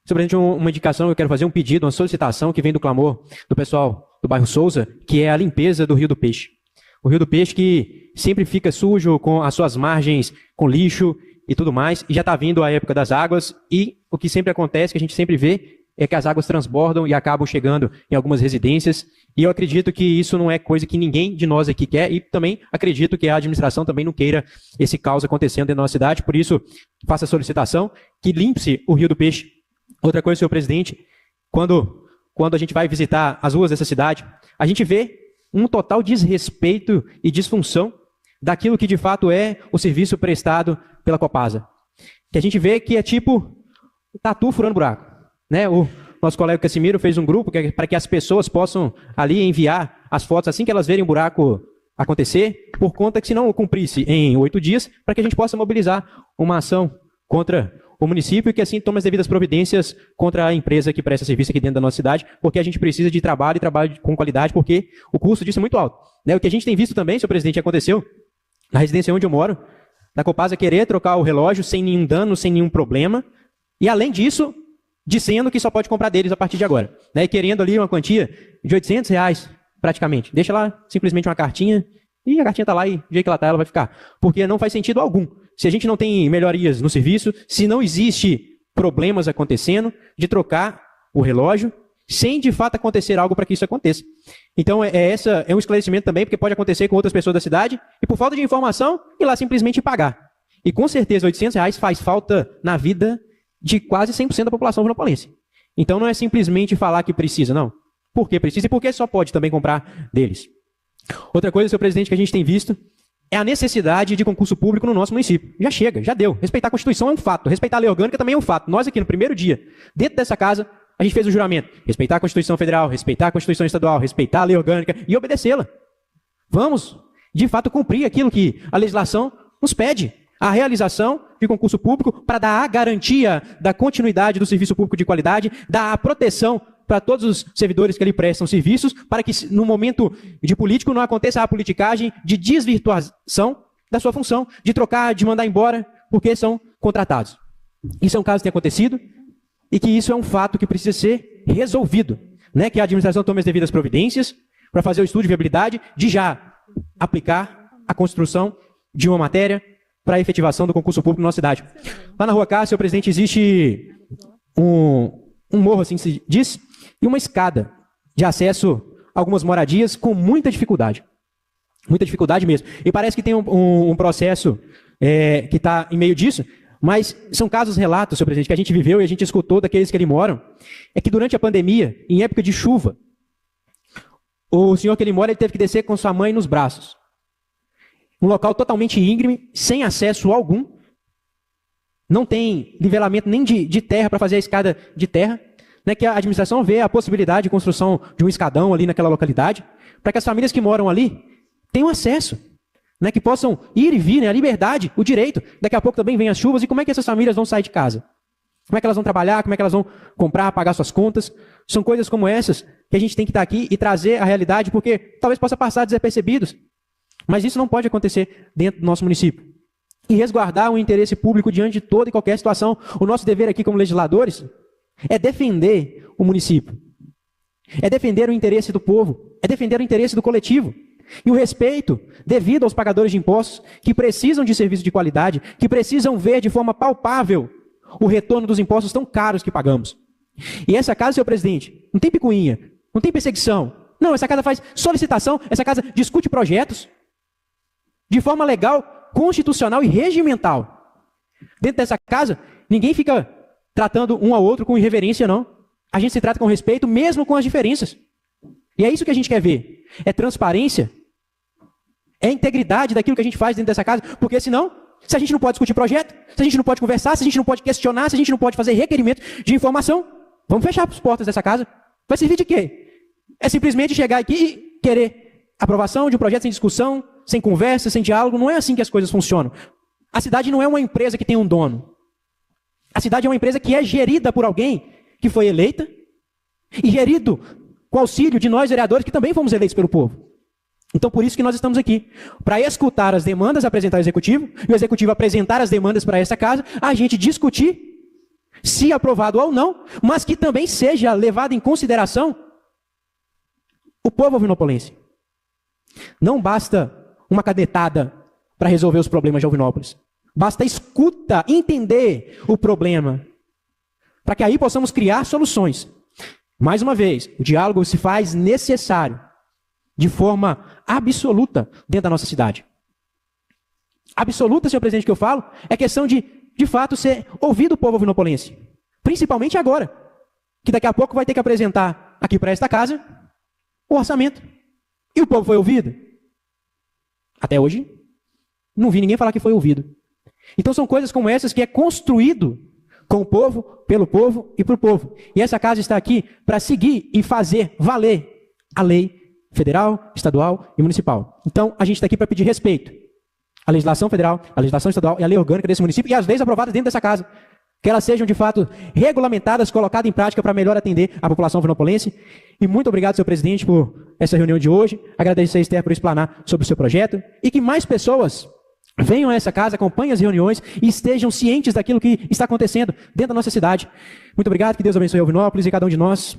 Sobre uma indicação, eu quero fazer um pedido, uma solicitação que vem do clamor do pessoal do bairro Souza, que é a limpeza do Rio do Peixe. O Rio do Peixe que sempre fica sujo com as suas margens, com lixo e tudo mais, e já está vindo a época das águas, e o que sempre acontece, que a gente sempre vê, é que as águas transbordam e acabam chegando em algumas residências, e eu acredito que isso não é coisa que ninguém de nós aqui quer, e também acredito que a administração também não queira esse caos acontecendo dentro da nossa cidade, por isso faço a solicitação que limpe-se o Rio do Peixe. Outra coisa, senhor presidente, quando a gente vai visitar as ruas dessa cidade, a gente vê um total desrespeito e disfunção daquilo que de fato é o serviço prestado pela Copasa. Que a gente vê que é tipo tatu furando buraco, né? O nosso colega Cassimiro fez um grupo para que as pessoas possam ali enviar as fotos assim que elas verem o buraco acontecer, por conta que se não cumprisse em 8 dias, para que a gente possa mobilizar uma ação contra o município e que assim tome as devidas providências contra a empresa que presta serviço aqui dentro da nossa cidade, porque a gente precisa de trabalho e trabalho com qualidade, porque o custo disso é muito alto. Né? O que a gente tem visto também, senhor presidente, aconteceu na residência onde eu moro, da Copasa querer trocar o relógio sem nenhum dano, sem nenhum problema, e além disso, dizendo que só pode comprar deles a partir de agora. Né? E querendo ali uma quantia de R$800, praticamente. Deixa lá simplesmente uma cartinha, e a cartinha está lá e do jeito que ela está, ela vai ficar. Porque não faz sentido algum. Se a gente não tem melhorias no serviço, se não existe problemas acontecendo, de trocar o relógio, sem de fato acontecer algo para que isso aconteça. Então, é um esclarecimento também, porque pode acontecer com outras pessoas da cidade, e por falta de informação, ir lá simplesmente pagar. E com certeza, R$800 faz falta na vida de quase 100% da população vonopolense. Então, não é simplesmente falar que precisa, não. Por que precisa e por que só pode também comprar deles. Outra coisa, senhor presidente, que a gente tem visto é a necessidade de concurso público no nosso município. Já chega, já deu. Respeitar a Constituição é um fato. Respeitar a lei orgânica também é um fato. Nós aqui no primeiro dia, dentro dessa casa, a gente fez o juramento. Respeitar a Constituição Federal, respeitar a Constituição Estadual, respeitar a lei orgânica e obedecê-la. Vamos, de fato, cumprir aquilo que a legislação nos pede. A realização de concurso público para dar a garantia da continuidade do serviço público de qualidade, dar a proteção para todos os servidores que ali prestam serviços, para que no momento de político não aconteça a politicagem de desvirtuação da sua função, de trocar, de mandar embora, porque são contratados. Isso é um caso que tem acontecido e que isso é um fato que precisa ser resolvido, né? Que a administração tome as devidas providências para fazer o estudo de viabilidade, de já aplicar a construção de uma matéria para a efetivação do concurso público na nossa cidade. Lá na Rua Cá, senhor presidente, existe um morro, assim se diz, e uma escada de acesso a algumas moradias com muita dificuldade. Muita dificuldade mesmo. E parece que tem um processo que está em meio disso, mas são casos, relatos, senhor presidente, que a gente viveu e a gente escutou daqueles que ali moram, é que durante a pandemia, em época de chuva, o senhor que ele mora, ele teve que descer com sua mãe nos braços. Um local totalmente íngreme, sem acesso algum, não tem nivelamento nem de terra para fazer a escada de terra, né, que a administração vê a possibilidade de construção de um escadão ali naquela localidade, para que as famílias que moram ali tenham acesso, né, que possam ir e vir, né, a liberdade, o direito. Daqui a pouco também vem as chuvas, e como é que essas famílias vão sair de casa? Como é que elas vão trabalhar? Como é que elas vão comprar, pagar suas contas? São coisas como essas que a gente tem que estar aqui e trazer a realidade, porque talvez possa passar desapercebidos. Mas isso não pode acontecer dentro do nosso município. E resguardar o interesse público diante de toda e qualquer situação. O nosso dever aqui como legisladores é defender o município. É defender o interesse do povo. É defender o interesse do coletivo. E o respeito devido aos pagadores de impostos que precisam de serviço de qualidade, que precisam ver de forma palpável o retorno dos impostos tão caros que pagamos. E essa casa, senhor presidente, não tem picuinha, não tem perseguição. Não, essa casa faz solicitação, essa casa discute projetos de forma legal, constitucional e regimental. Dentro dessa casa, ninguém fica tratando um ao outro com irreverência, não. A gente se trata com respeito, mesmo com as diferenças. E é isso que a gente quer ver. É transparência, é integridade daquilo que a gente faz dentro dessa casa, porque senão, se a gente não pode discutir projeto, se a gente não pode conversar, se a gente não pode questionar, se a gente não pode fazer requerimento de informação, vamos fechar as portas dessa casa. Vai servir de quê? É simplesmente chegar aqui e querer aprovação de um projeto sem discussão, sem conversa, sem diálogo. Não é assim que as coisas funcionam. A cidade não é uma empresa que tem um dono. A cidade é uma empresa que é gerida por alguém que foi eleita e gerido com auxílio de nós, vereadores, que também fomos eleitos pelo povo. Então, por isso que nós estamos aqui, para escutar as demandas, apresentar ao Executivo, e o Executivo apresentar as demandas para essa casa, a gente discutir se aprovado ou não, mas que também seja levado em consideração o povo alvinopolense. Não basta uma canetada para resolver os problemas de Alvinópolis. Basta escuta, entender o problema, para que aí possamos criar soluções. Mais uma vez, o diálogo se faz necessário, de forma absoluta, dentro da nossa cidade. Absoluta, senhor presidente, que eu falo, é questão de fato, ser ouvido o povo alvinopolense. Principalmente agora, que daqui a pouco vai ter que apresentar aqui para esta casa o orçamento. E o povo foi ouvido? Até hoje, não vi ninguém falar que foi ouvido. Então são coisas como essas que é construído com o povo, pelo povo e para o povo. E essa casa está aqui para seguir e fazer valer a lei federal, estadual e municipal. Então a gente está aqui para pedir respeito à legislação federal, à legislação estadual e à lei orgânica desse município e às leis aprovadas dentro dessa casa. Que elas sejam de fato regulamentadas, colocadas em prática para melhor atender a população alvinopolense. E muito obrigado, senhor presidente, por essa reunião de hoje. Agradeço a Esther por explanar sobre o seu projeto. E que mais pessoas venham a essa casa, acompanhem as reuniões e estejam cientes daquilo que está acontecendo dentro da nossa cidade. Muito obrigado, que Deus abençoe Alvinópolis e cada um de nós.